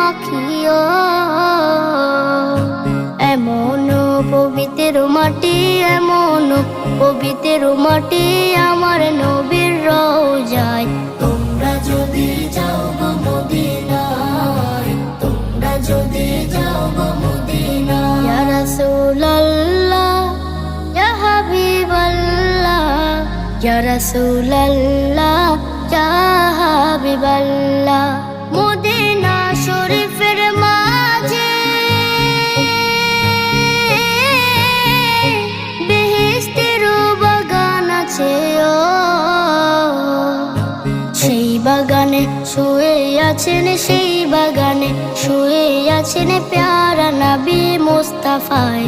মাখিও। এমন পবিত্র মাটি, এমন পবিত্র মাটি আমার নবীর রওজায়। তোমরা যদি যাও গো মদিনায়, তোমরা যদি যাও গো মদিনায়। ইয়া রাসূলুল্লাহ ইয়া হাবিবাল্লাহ, ইয়া রাসূলুল্লাহ ইয়া হাবিবাল্লাহ। মদিনা শরীফের মাঝে বেহেশতের বাগান আছে, সেই বাগানে শুয়ে আছেন, সেই বাগানে শুয়ে আছেন প্যারা নবী মুস্তাফায়।